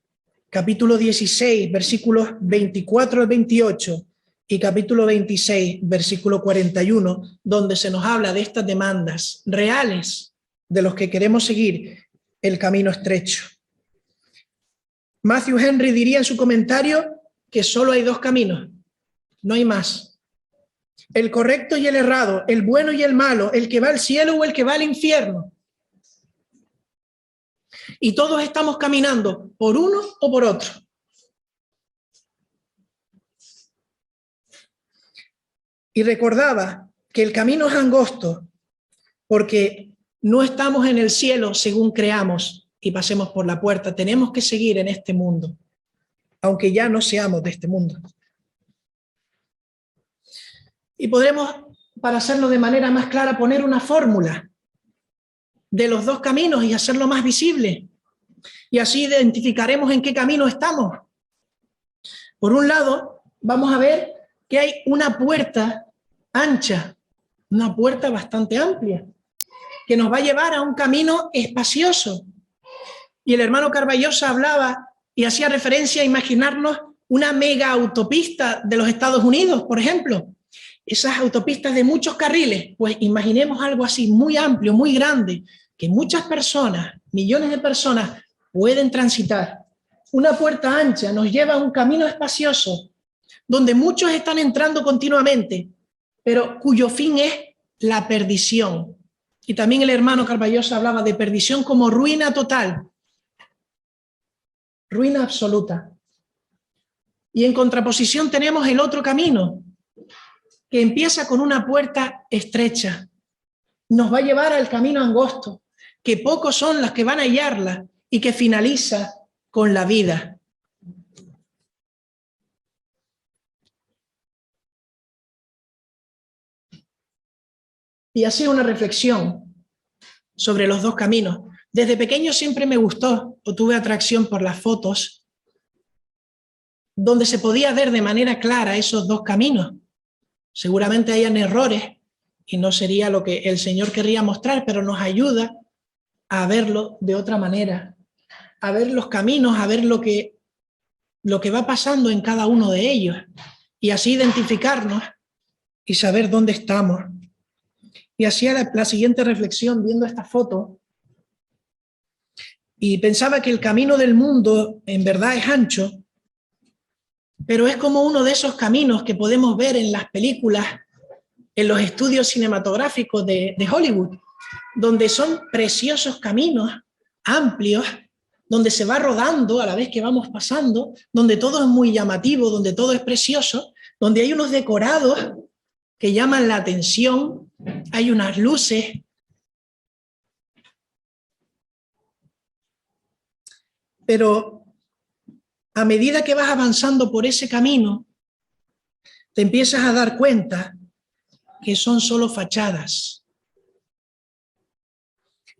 capítulo 16, versículos 24 al 28, y capítulo 26, versículo 41, donde se nos habla de estas demandas reales de los que queremos seguir el camino estrecho. Matthew Henry diría en su comentario que solo hay dos caminos, no hay más. El correcto y el errado, el bueno y el malo, el que va al cielo o el que va al infierno. Y todos estamos caminando por uno o por otro. Y recordaba que el camino es angosto porque no estamos en el cielo según creamos y pasemos por la puerta. Tenemos que seguir en este mundo, aunque ya no seamos de este mundo. Y podremos, para hacerlo de manera más clara, poner una fórmula de los dos caminos y hacerlo más visible. Y así identificaremos en qué camino estamos. Por un lado, vamos a ver que hay una puerta ancha, una puerta bastante amplia, que nos va a llevar a un camino espacioso. Y el hermano Carballosa hablaba y hacía referencia a imaginarnos una mega autopista de los Estados Unidos, por ejemplo. Esas autopistas de muchos carriles, pues imaginemos algo así muy amplio, muy grande, que muchas personas, millones de personas pueden transitar. Una puerta ancha nos lleva a un camino espacioso, donde muchos están entrando continuamente, pero cuyo fin es la perdición. Y también el hermano Carballosa hablaba de perdición como ruina total, ruina absoluta. Y en contraposición tenemos el otro camino, que empieza con una puerta estrecha, nos va a llevar al camino angosto, que pocos son los que van a hallarla y que finaliza con la vida. Y así una reflexión sobre los dos caminos. Desde pequeño siempre me gustó o tuve atracción por las fotos donde se podía ver de manera clara esos dos caminos. Seguramente hayan errores y no sería lo que el Señor querría mostrar, pero nos ayuda a verlo de otra manera, a ver los caminos, a ver lo que va pasando en cada uno de ellos y así identificarnos y saber dónde estamos. Y hacía la siguiente reflexión viendo esta foto y pensaba que el camino del mundo en verdad es ancho, pero es como uno de esos caminos que podemos ver en las películas, en los estudios cinematográficos de Hollywood, donde son preciosos caminos, amplios, donde se va rodando a la vez que vamos pasando, donde todo es muy llamativo, donde todo es precioso, donde hay unos decorados que llaman la atención, hay unas luces. Pero a medida que vas avanzando por ese camino, te empiezas a dar cuenta que son solo fachadas.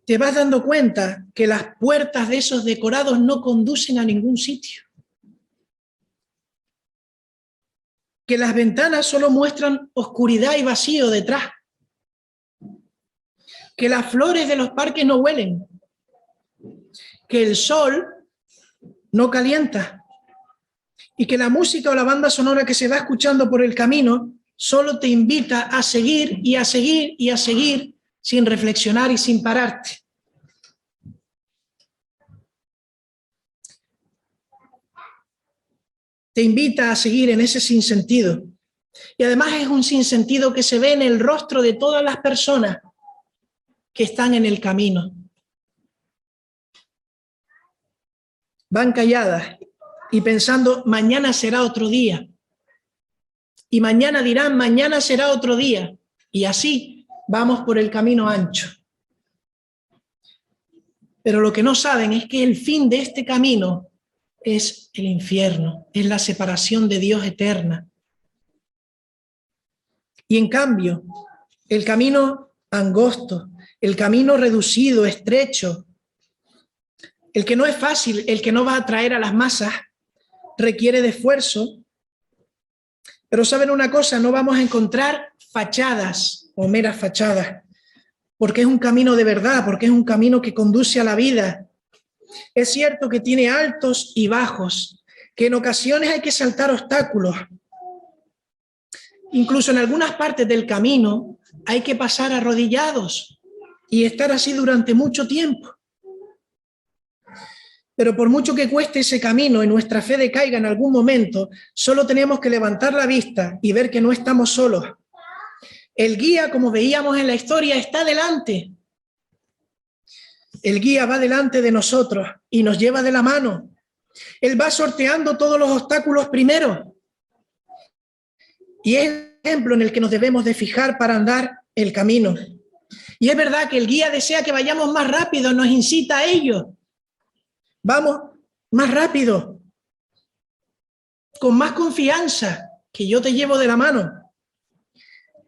Te vas dando cuenta que las puertas de esos decorados no conducen a ningún sitio. Que las ventanas solo muestran oscuridad y vacío detrás. Que las flores de los parques no huelen. Que el sol no calienta. Y que la música o la banda sonora que se va escuchando por el camino solo te invita a seguir y a seguir y a seguir sin reflexionar y sin pararte. Te invita a seguir en ese sinsentido. Y además es un sinsentido que se ve en el rostro de todas las personas que están en el camino. Van calladas y pensando, mañana será otro día. Y mañana dirán, mañana será otro día. Y así, vamos por el camino ancho. Pero lo que no saben es que el fin de este camino es el infierno, es la separación de Dios eterna. Y en cambio, el camino angosto, el camino reducido, estrecho, el que no es fácil, el que no va a atraer a las masas, requiere de esfuerzo. Pero ¿saben una cosa? No vamos a encontrar fachadas o meras fachadas, porque es un camino de verdad, porque es un camino que conduce a la vida. Es cierto que tiene altos y bajos, que en ocasiones hay que saltar obstáculos. Incluso en algunas partes del camino hay que pasar arrodillados y estar así durante mucho tiempo. Pero por mucho que cueste ese camino y nuestra fe decaiga en algún momento, solo tenemos que levantar la vista y ver que no estamos solos. El guía, como veíamos en la historia, está delante. El guía va delante de nosotros y nos lleva de la mano. Él va sorteando todos los obstáculos primero. Y es el ejemplo en el que nos debemos de fijar para andar el camino. Y es verdad que el guía desea que vayamos más rápido, nos incita a ello. Vamos más rápido, con más confianza, que yo te llevo de la mano.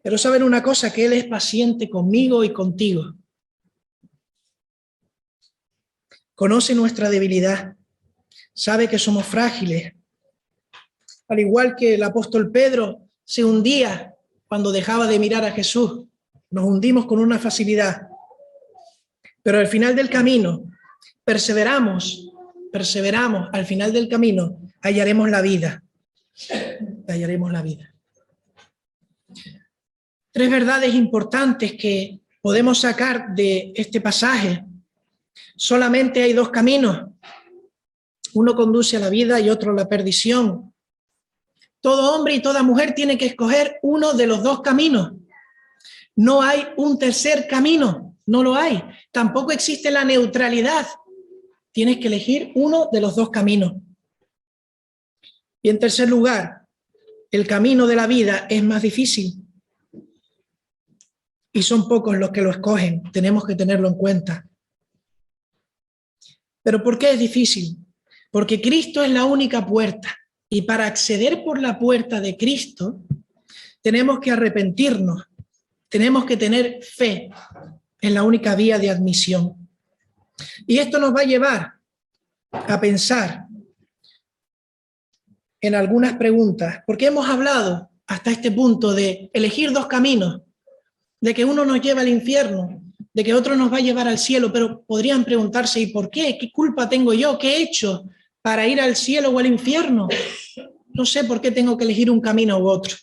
Pero saben una cosa, que Él es paciente conmigo y contigo. Conoce nuestra debilidad, sabe que somos frágiles. Al igual que el apóstol Pedro se hundía cuando dejaba de mirar a Jesús, nos hundimos con una facilidad. Pero al final del camino, perseveramos, al final del camino, hallaremos la vida. Hallaremos la vida. 3 verdades importantes que podemos sacar de este pasaje. Solamente hay 2 caminos. Uno conduce a la vida y otro a la perdición. Todo hombre y toda mujer tiene que escoger uno de los 2 caminos. No hay un tercer camino, no lo hay. Tampoco existe la neutralidad. Tienes que elegir uno de los 2 caminos. Y en tercer lugar, el camino de la vida es más difícil. Y son pocos los que lo escogen. Tenemos que tenerlo en cuenta. ¿Pero por qué es difícil? Porque Cristo es la única puerta. Y para acceder por la puerta de Cristo, tenemos que arrepentirnos. Tenemos que tener fe. Es la única vía de admisión. Y esto nos va a llevar a pensar en algunas preguntas, porque hemos hablado hasta este punto de elegir 2 caminos, de que uno nos lleva al infierno, de que otro nos va a llevar al cielo, pero podrían preguntarse, ¿y por qué? ¿Qué culpa tengo yo? ¿Qué he hecho para ir al cielo o al infierno? No sé por qué tengo que elegir un camino u otro.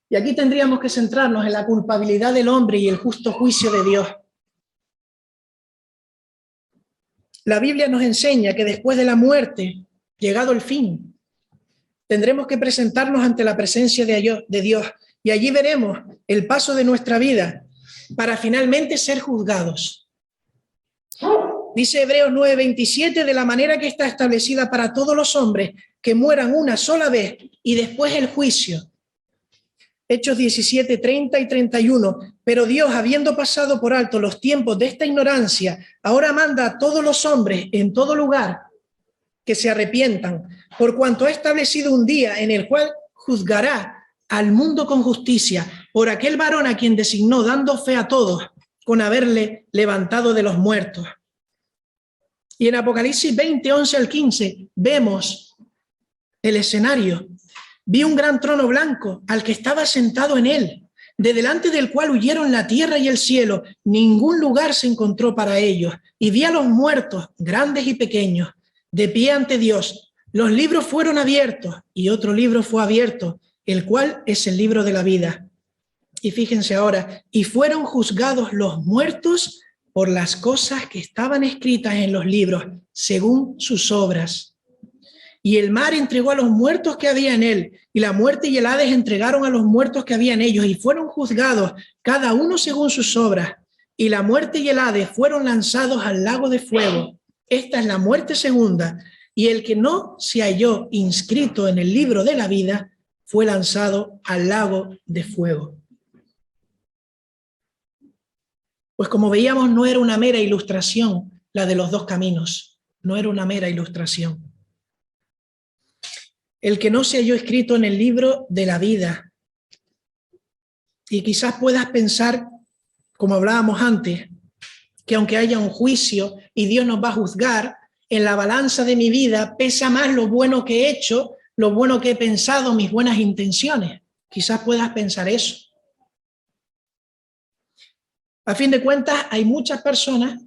Y aquí tendríamos que centrarnos en la culpabilidad del hombre y el justo juicio de Dios. La Biblia nos enseña que después de la muerte, llegado el fin, tendremos que presentarnos ante la presencia de Dios y allí veremos el paso de nuestra vida para finalmente ser juzgados. Dice Hebreos 9:27, de la manera que está establecida para todos los hombres que mueran una sola vez y después el juicio. Hechos 17:30 y 31. Pero Dios, habiendo pasado por alto los tiempos de esta ignorancia, ahora manda a todos los hombres en todo lugar que se arrepientan, por cuanto ha establecido un día en el cual juzgará al mundo con justicia por aquel varón a quien designó, dando fe a todos con haberle levantado de los muertos. Y en Apocalipsis 20:11 al 15 vemos el escenario. Vi un gran trono blanco al que estaba sentado en él, de delante del cual huyeron la tierra y el cielo. Ningún lugar se encontró para ellos. Y vi a los muertos, grandes y pequeños, de pie ante Dios. Los libros fueron abiertos y otro libro fue abierto, el cual es el libro de la vida. Y fíjense ahora, y fueron juzgados los muertos por las cosas que estaban escritas en los libros, según sus obras. Y el mar entregó a los muertos que había en él, y la muerte y el Hades entregaron a los muertos que había en ellos, y fueron juzgados cada uno según sus obras. Y la muerte y el Hades fueron lanzados al lago de fuego. Esta es la muerte segunda, y el que no se halló inscrito en el libro de la vida fue lanzado al lago de fuego. Pues como veíamos, no era una mera ilustración la de los dos caminos, no era una mera ilustración. El que no se halló escrito en el libro de la vida. Y quizás puedas pensar, como hablábamos antes, que aunque haya un juicio y Dios nos va a juzgar, en la balanza de mi vida pesa más lo bueno que he hecho, lo bueno que he pensado, mis buenas intenciones. Quizás puedas pensar eso. A fin de cuentas, hay muchas personas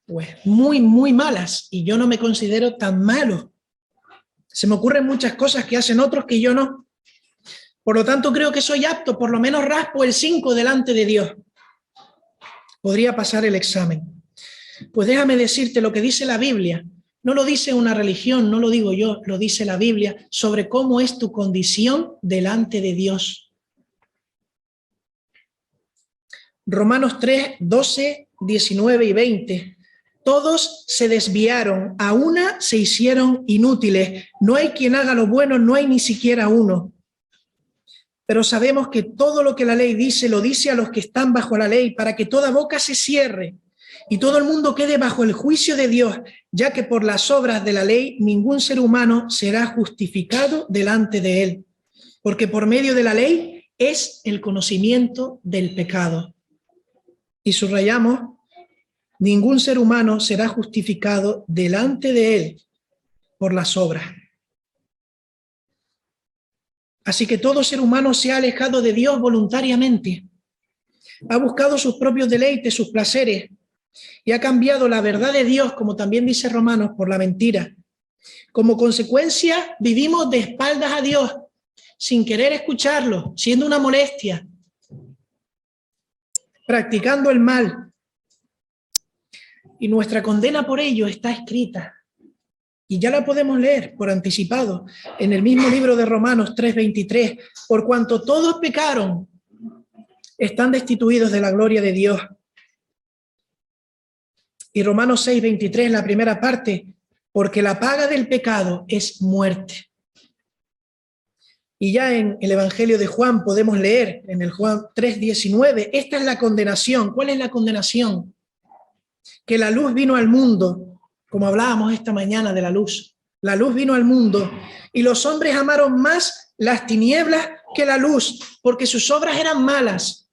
pues muy, muy malas y yo no me considero tan malo. Se me ocurren muchas cosas que hacen otros que yo no. Por lo tanto, creo que soy apto, por lo menos raspo el 5 delante de Dios. Podría pasar el examen. Pues déjame decirte lo que dice la Biblia. No lo dice una religión, no lo digo yo, lo dice la Biblia sobre cómo es tu condición delante de Dios. Romanos 3, 12, 19 y 20. Todos se desviaron, a una se hicieron inútiles. No hay quien haga lo bueno, no hay ni siquiera uno. Pero sabemos que todo lo que la ley dice, lo dice a los que están bajo la ley, para que toda boca se cierre y todo el mundo quede bajo el juicio de Dios, ya que por las obras de la ley ningún ser humano será justificado delante de él, porque por medio de la ley es el conocimiento del pecado. Y subrayamos, ningún ser humano será justificado delante de él por las obras. Así que todo ser humano se ha alejado de Dios voluntariamente, ha buscado sus propios deleites, sus placeres, y ha cambiado la verdad de Dios, como también dice Romanos, por la mentira. Como consecuencia, vivimos de espaldas a Dios, sin querer escucharlo, siendo una molestia, practicando el mal. Y nuestra condena por ello está escrita. Y ya la podemos leer por anticipado en el mismo libro de Romanos 3:23. Por cuanto todos pecaron, están destituidos de la gloria de Dios. Y Romanos 6:23, la primera parte, porque la paga del pecado es muerte. Y ya en el Evangelio de Juan podemos leer, en el Juan 3:19, esta es la condenación. ¿Cuál es la condenación? Que la luz vino al mundo, como hablábamos esta mañana de la luz. La luz vino al mundo y los hombres amaron más las tinieblas que la luz, porque sus obras eran malas.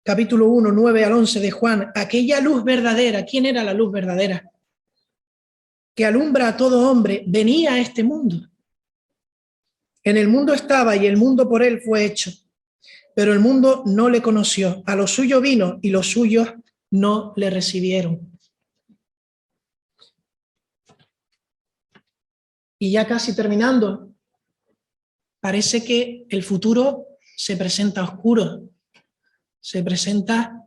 Capítulo 1, 9 al 11 de Juan, aquella luz verdadera, ¿quién era la luz verdadera? Que alumbra a todo hombre, venía a este mundo. En el mundo estaba y el mundo por él fue hecho, pero el mundo no le conoció. A lo suyo vino y los suyos no le recibieron. Y ya casi terminando, parece que el futuro se presenta oscuro, se presenta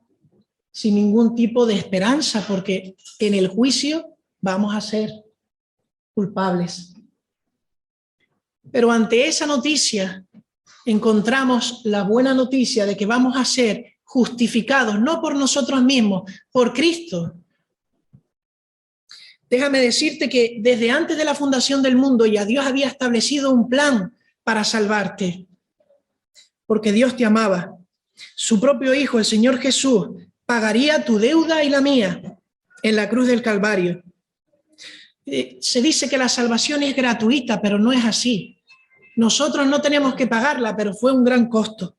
sin ningún tipo de esperanza, porque en el juicio vamos a ser culpables. Pero ante esa noticia encontramos la buena noticia de que vamos a ser justificados, no por nosotros mismos, por Cristo. Déjame decirte que desde antes de la fundación del mundo ya Dios había establecido un plan para salvarte, porque Dios te amaba. Su propio Hijo, el Señor Jesús, pagaría tu deuda y la mía en la cruz del Calvario. Se dice que la salvación es gratuita, pero no es así. Nosotros no tenemos que pagarla, pero fue un gran costo.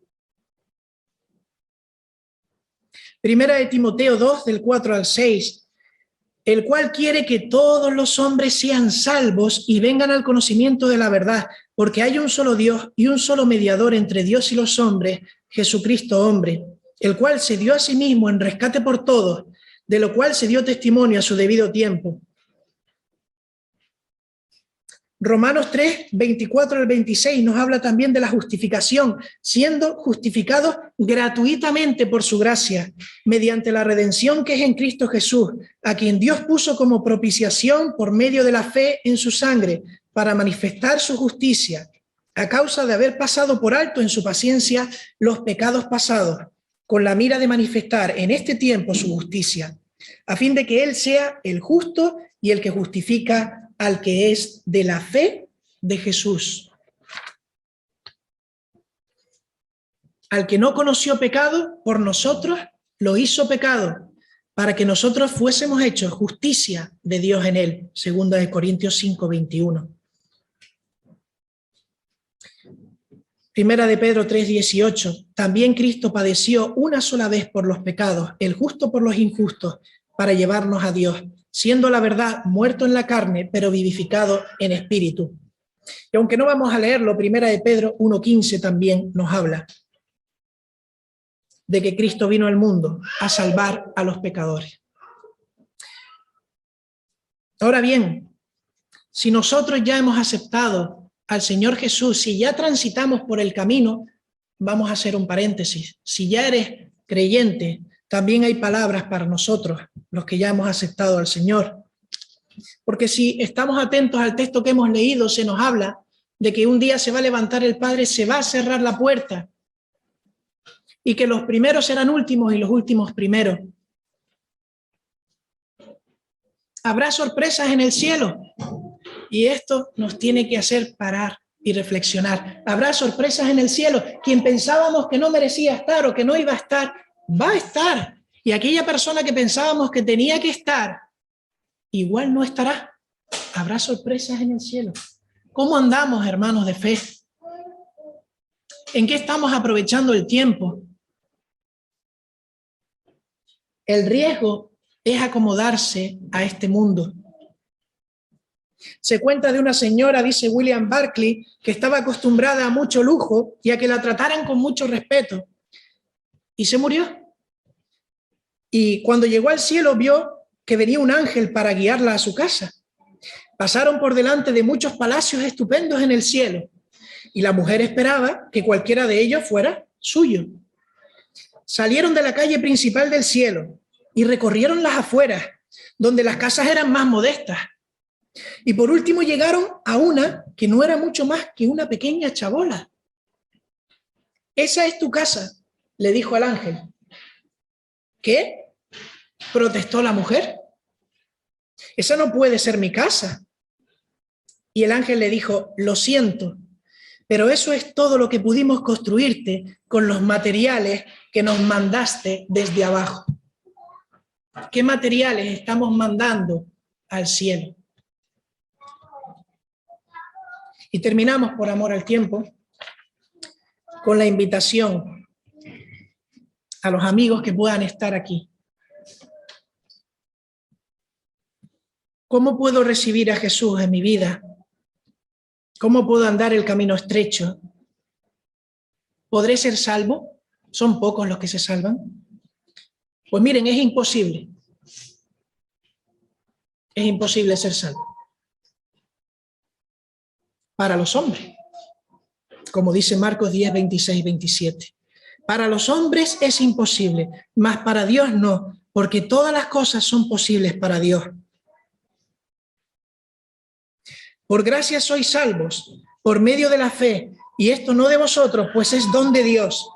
Primera de Timoteo 2, del 4 al 6, el cual quiere que todos los hombres sean salvos y vengan al conocimiento de la verdad, porque hay un solo Dios y un solo mediador entre Dios y los hombres, Jesucristo hombre, el cual se dio a sí mismo en rescate por todos, de lo cual se dio testimonio a su debido tiempo. Romanos 3, 24 al 26 nos habla también de la justificación, siendo justificados gratuitamente por su gracia, mediante la redención que es en Cristo Jesús, a quien Dios puso como propiciación por medio de la fe en su sangre, para manifestar su justicia, a causa de haber pasado por alto en su paciencia los pecados pasados, con la mira de manifestar en este tiempo su justicia, a fin de que Él sea el justo y el que justifica al que es de la fe de Jesús. Al que no conoció pecado, por nosotros lo hizo pecado, para que nosotros fuésemos hechos justicia de Dios en él. 2 Corintios 5:21. Primera de Pedro 3:18. También Cristo padeció una sola vez por los pecados, el justo por los injustos, para llevarnos a Dios, siendo la verdad muerto en la carne, pero vivificado en espíritu. Y aunque no vamos a leerlo, Primera de Pedro 1:15 también nos habla de que Cristo vino al mundo a salvar a los pecadores. Ahora bien, si nosotros ya hemos aceptado al Señor Jesús, si ya transitamos por el camino, vamos a hacer un paréntesis. Si ya eres creyente, también hay palabras para nosotros, los que ya hemos aceptado al Señor. Porque si estamos atentos al texto que hemos leído, se nos habla de que un día se va a levantar el Padre, se va a cerrar la puerta, y que los primeros serán últimos y los últimos primeros. Habrá sorpresas en el cielo, y esto nos tiene que hacer parar y reflexionar. Habrá sorpresas en el cielo. Quien pensábamos que no merecía estar o que no iba a estar, va a estar. Y aquella persona que pensábamos que tenía que estar, igual no estará. Habrá sorpresas en el cielo. ¿Cómo andamos, hermanos de fe? ¿En qué estamos aprovechando el tiempo? El riesgo es acomodarse a este mundo. Se cuenta de una señora, dice William Barclay, que estaba acostumbrada a mucho lujo y a que la trataran con mucho respeto. Y se murió. Y cuando llegó al cielo vio que venía un ángel para guiarla a su casa. Pasaron por delante de muchos palacios estupendos en el cielo. Y la mujer esperaba que cualquiera de ellos fuera suyo. Salieron de la calle principal del cielo y recorrieron las afueras, donde las casas eran más modestas. Y por último llegaron a una que no era mucho más que una pequeña chabola. «Esa es tu casa», le dijo al ángel. «¿Qué?», protestó la mujer. «Esa no puede ser mi casa». Y el ángel le dijo: «Lo siento, pero eso es todo lo que pudimos construirte con los materiales que nos mandaste desde abajo». ¿Qué materiales estamos mandando al cielo? Y terminamos, por amor al tiempo, con la invitación a los amigos que puedan estar aquí. ¿Cómo puedo recibir a Jesús en mi vida? ¿Cómo puedo andar el camino estrecho? ¿Podré ser salvo? ¿Son pocos los que se salvan? Pues miren, es imposible. Es imposible ser salvo. Para los hombres, como dice Marcos 10, 26, 27. Para los hombres es imposible, mas para Dios no, porque todas las cosas son posibles para Dios. Por gracia sois salvos, por medio de la fe, y esto no de vosotros, pues es don de Dios.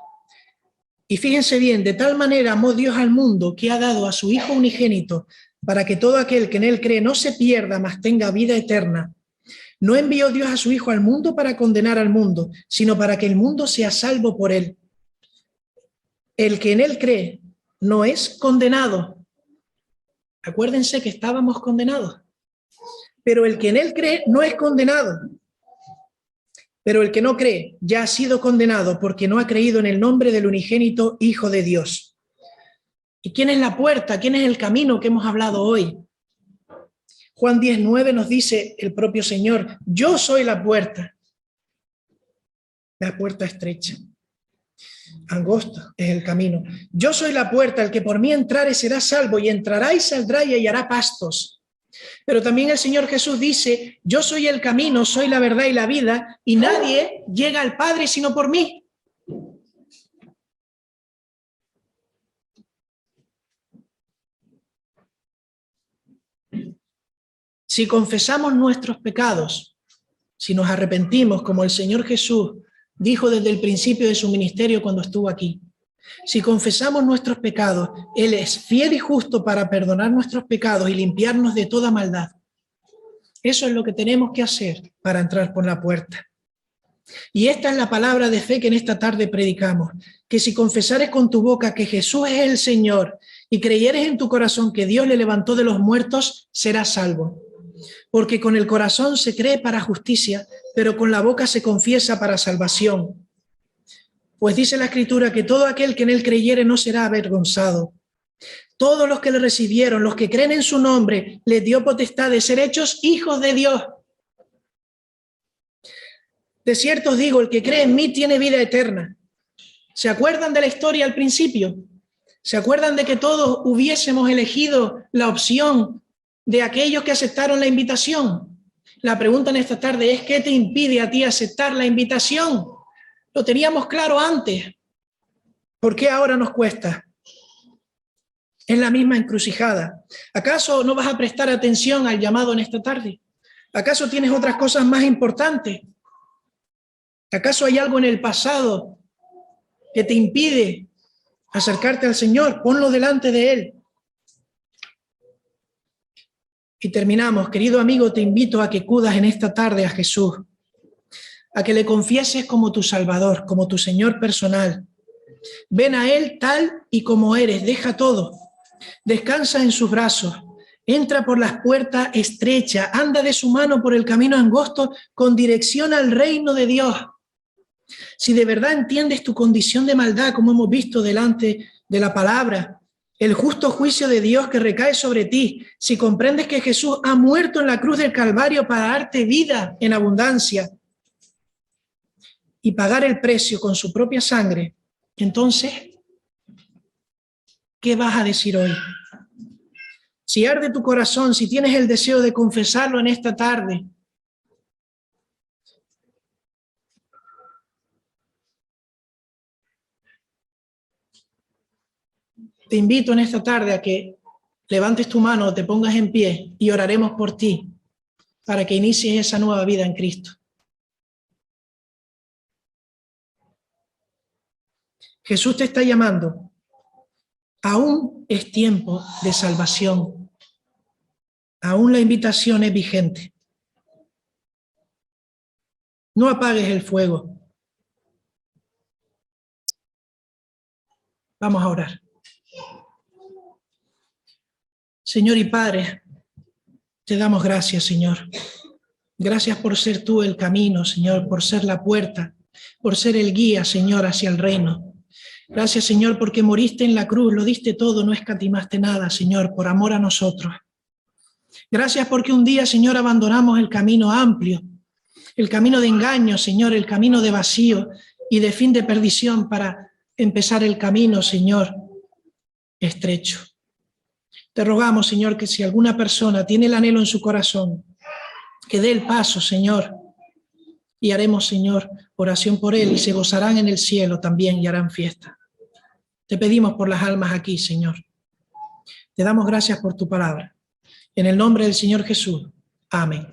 Y fíjense bien, de tal manera amó Dios al mundo que ha dado a su Hijo unigénito, para que todo aquel que en él cree no se pierda, mas tenga vida eterna. No envió Dios a su Hijo al mundo para condenar al mundo, sino para que el mundo sea salvo por él. El que en él cree no es condenado. Acuérdense que estábamos condenados. Pero el que en él cree no es condenado. Pero el que no cree ya ha sido condenado porque no ha creído en el nombre del unigénito Hijo de Dios. ¿Y quién es la puerta? ¿Quién es el camino que hemos hablado hoy? Juan 10:9 nos dice el propio Señor: yo soy la puerta. La puerta estrecha. Angosto es el camino. Yo soy la puerta, el que por mí entrare será salvo, y entrará y saldrá y hallará pastos. Pero también el Señor Jesús dice: yo soy el camino, soy la verdad y la vida, y nadie llega al Padre sino por mí. Si confesamos nuestros pecados, si nos arrepentimos, como el Señor Jesús dijo desde el principio de su ministerio cuando estuvo aquí, si confesamos nuestros pecados, Él es fiel y justo para perdonar nuestros pecados y limpiarnos de toda maldad. Eso es lo que tenemos que hacer para entrar por la puerta. Y esta es la palabra de fe que en esta tarde predicamos, que si confesares con tu boca que Jesús es el Señor y creyeres en tu corazón que Dios le levantó de los muertos, serás salvo. Porque con el corazón se cree para justicia, pero con la boca se confiesa para salvación. Pues dice la Escritura que todo aquel que en él creyere no será avergonzado. Todos los que le recibieron, los que creen en su nombre, les dio potestad de ser hechos hijos de Dios. De cierto os digo, el que cree en mí tiene vida eterna. ¿Se acuerdan de la historia al principio? ¿Se acuerdan de que todos hubiésemos elegido la opción de aquellos que aceptaron la invitación? La pregunta en esta tarde es, ¿qué te impide a ti aceptar la invitación? Lo teníamos claro antes. ¿Por qué ahora nos cuesta? Es la misma encrucijada. ¿Acaso no vas a prestar atención al llamado en esta tarde? ¿Acaso tienes otras cosas más importantes? ¿Acaso hay algo en el pasado que te impide acercarte al Señor? Ponlo delante de Él. Y terminamos. Querido amigo, te invito a que acudas en esta tarde a Jesús, a que le confieses como tu Salvador, como tu Señor personal. Ven a Él tal y como eres, deja todo. Descansa en sus brazos, entra por las puertas estrechas, anda de su mano por el camino angosto con dirección al reino de Dios. Si de verdad entiendes tu condición de maldad, como hemos visto delante de la palabra, el justo juicio de Dios que recae sobre ti, si comprendes que Jesús ha muerto en la cruz del Calvario para darte vida en abundancia y pagar el precio con su propia sangre, entonces, ¿qué vas a decir hoy? Si arde tu corazón, si tienes el deseo de confesarlo en esta tarde, te invito en esta tarde a que levantes tu mano, te pongas en pie y oraremos por ti para que inicies esa nueva vida en Cristo. Jesús te está llamando. Aún es tiempo de salvación. Aún la invitación es vigente. No apagues el fuego. Vamos a orar. Señor y Padre, te damos gracias, Señor. Gracias por ser tú el camino, Señor, por ser la puerta, por ser el guía, Señor, hacia el reino. Gracias, Señor, porque moriste en la cruz, lo diste todo, no escatimaste nada, Señor, por amor a nosotros. Gracias porque un día, Señor, abandonamos el camino amplio, el camino de engaño, Señor, el camino de vacío y de fin de perdición para empezar el camino, Señor, estrecho. Te rogamos, Señor, que si alguna persona tiene el anhelo en su corazón, que dé el paso, Señor, y haremos, Señor, oración por él y se gozarán en el cielo también y harán fiesta. Te pedimos por las almas aquí, Señor. Te damos gracias por tu palabra. En el nombre del Señor Jesús. Amén.